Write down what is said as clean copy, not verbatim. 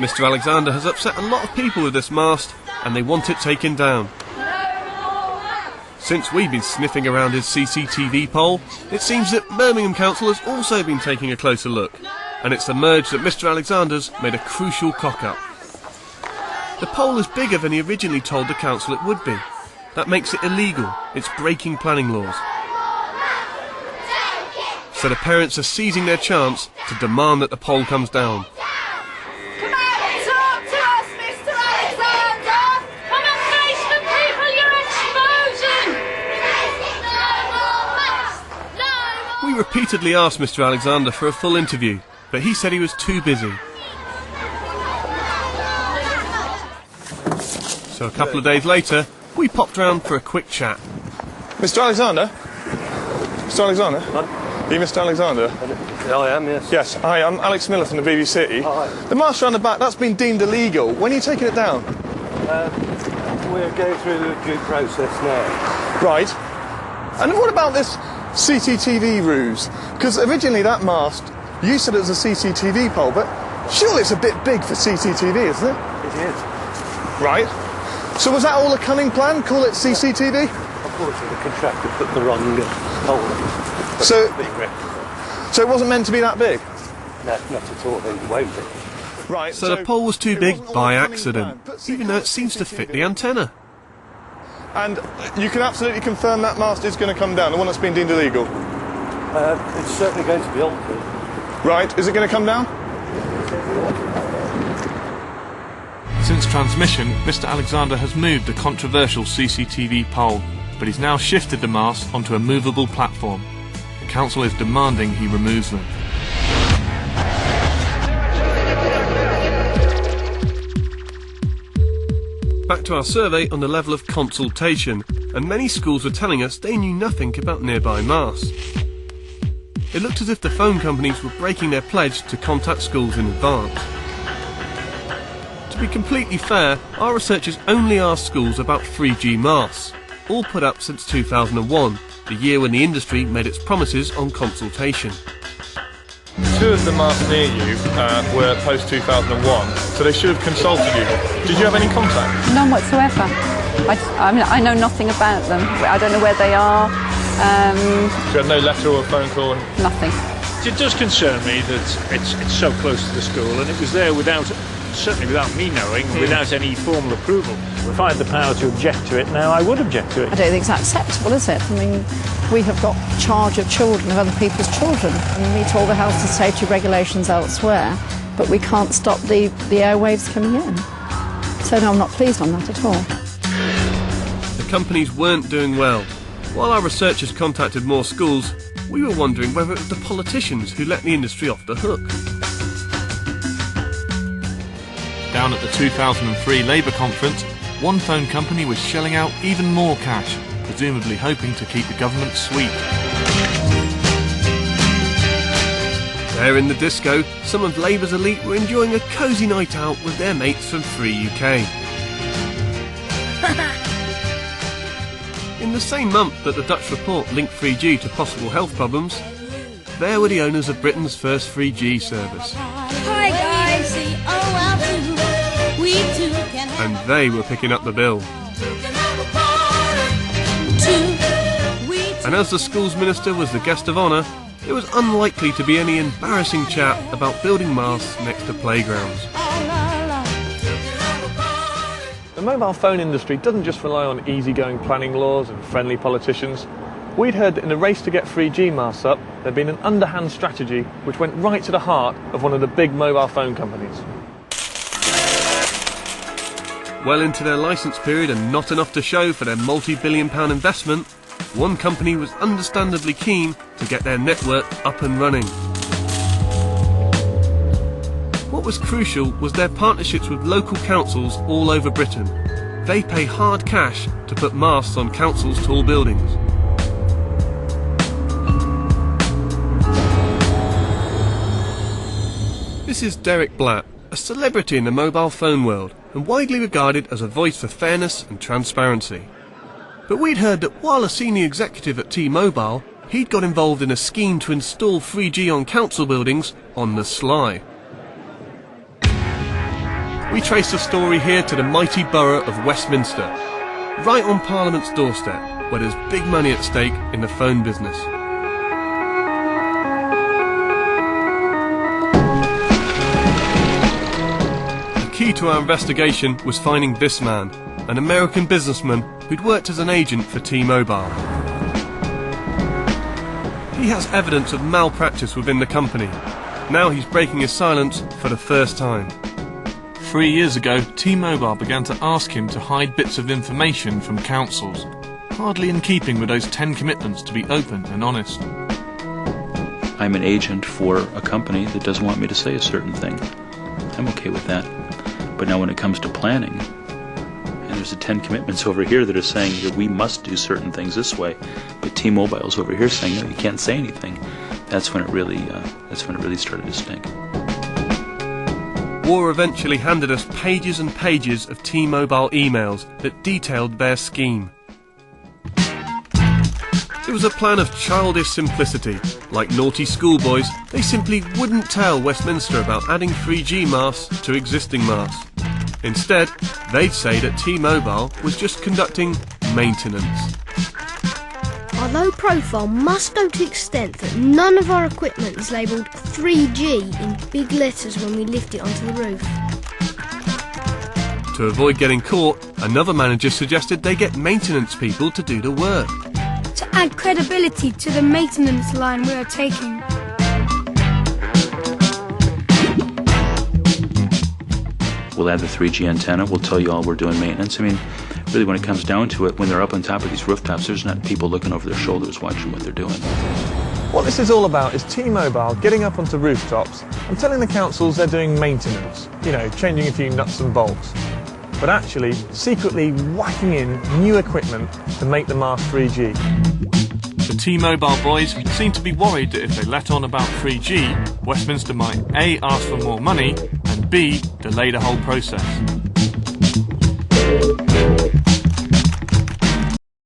Mr. Alexander has upset a lot of people with this mast, and they want it taken down. Since we've been sniffing around his CCTV pole, it seems that Birmingham Council has also been taking a closer look, and it's emerged that Mr. Alexander's made a crucial cock-up. The pole is bigger than he originally told the council it would be. That makes it illegal. It's breaking planning laws. So the parents are seizing their chance to demand that the pole comes down. Come out and talk to us, Mr. Alexander! Come and face the people you're exposing! We repeatedly asked Mr. Alexander for a full interview, but he said he was too busy. So a couple of days later, we popped round for a quick chat. Mr. Alexander? Mr. Alexander? Are you Mr. Alexander? I am, yes. Yes. Hi, I'm Alex Miller from the BBC. Hi. The mast around the back, that's been deemed illegal. When are you taking it down? We're going through the due process now. Right. And what about this CCTV ruse? Because originally that mast, you said it was a CCTV pole, but surely it's a bit big for CCTV, isn't it? It is. Right. So was that all a cunning plan? Call it CCTV? Unfortunately, the contractor put the wrong pole in. So it wasn't meant to be that big? No, not at all. It won't be. Right. So the pole was too big by accident, even though it seems to fit the antenna. And you can absolutely confirm that mast is going to come down, the one that's been deemed illegal? It's certainly going to be altered. Right. Is it going to come down? Since transmission, Mr. Alexander has moved the controversial CCTV pole, but he's now shifted the mast onto a movable platform. The council is demanding he removes them. Back to our survey on the level of consultation, and many schools were telling us they knew nothing about nearby masts. It looked as if the phone companies were breaking their pledge to contact schools in advance. To be completely fair, our researchers only asked schools about 3G masts, all put up since 2001, the year when the industry made its promises on consultation. Two of the masts near you were post-2001, so they should have consulted you. Did you have any contact? None whatsoever. I know nothing about them. I don't know where they are. So you had no letter or phone call? Nothing. It does concern me that it's so close to the school, and it was there certainly without me knowing, without any formal approval. If I had the power to object to it now, I would object to it. I don't think it's acceptable, is it? I mean, we have got charge of children, of other people's children, and meet all the health and safety regulations elsewhere, but we can't stop the airwaves coming in. So no, I'm not pleased on that at all. The companies weren't doing well. While our researchers contacted more schools, we were wondering whether it was the politicians who let the industry off the hook. Down at the 2003 Labour conference, one phone company was shelling out even more cash, presumably hoping to keep the government sweet. There in the disco, some of Labour's elite were enjoying a cosy night out with their mates from Free UK. In the same month that the Dutch report linked 3G to possible health problems, there were the owners of Britain's first 3G service. Hi guys! And they were picking up the bill. And as the schools minister was the guest of honour, there was unlikely to be any embarrassing chat about building masts next to playgrounds. The mobile phone industry doesn't just rely on easygoing planning laws and friendly politicians. We'd heard that in the race to get 3G masts up, there'd been an underhand strategy which went right to the heart of one of the big mobile phone companies. Well into their licence period and not enough to show for their multi-billion-pound investment, one company was understandably keen to get their network up and running. What was crucial was their partnerships with local councils all over Britain. They pay hard cash to put masts on councils' tall buildings. This is Derek Blatt, a celebrity in the mobile phone world and widely regarded as a voice for fairness and transparency. But we'd heard that while a senior executive at T-Mobile, he'd got involved in a scheme to install 3G on council buildings on the sly. We trace the story here to the mighty borough of Westminster, right on Parliament's doorstep, where there's big money at stake in the phone business. The key to our investigation was finding this man, an American businessman who'd worked as an agent for T-Mobile. He has evidence of malpractice within the company. Now he's breaking his silence for the first time. 3 years ago, T-Mobile began to ask him to hide bits of information from councils, hardly in keeping with those 10 commitments to be open and honest. I'm an agent for a company that doesn't want me to say a certain thing. I'm okay with that. But now when it comes to planning, and there's the 10 commitments over here that are saying that we must do certain things this way, but T-Mobile's over here saying, no, you can't say anything. That's when it really started to stink. War eventually handed us pages and pages of T-Mobile emails that detailed their scheme. It was a plan of childish simplicity. Like naughty schoolboys, they simply wouldn't tell Westminster about adding 3G masts to existing masts. Instead, they'd say that T-Mobile was just conducting maintenance. Our low profile must go to the extent that none of our equipment is labelled 3G in big letters when we lift it onto the roof. To avoid getting caught, another manager suggested they get maintenance people to do the work. To add credibility to the maintenance line we are taking. We'll add the 3G antenna, we'll tell you all we're doing maintenance. I mean, really when it comes down to it, when they're up on top of these rooftops, there's not people looking over their shoulders watching what they're doing. What this is all about is T-Mobile getting up onto rooftops and telling the councils they're doing maintenance, you know, changing a few nuts and bolts, but actually secretly whacking in new equipment to make the mast 3G. The T-Mobile boys seem to be worried that if they let on about 3G, Westminster might A, ask for more money, and B, delay the whole process.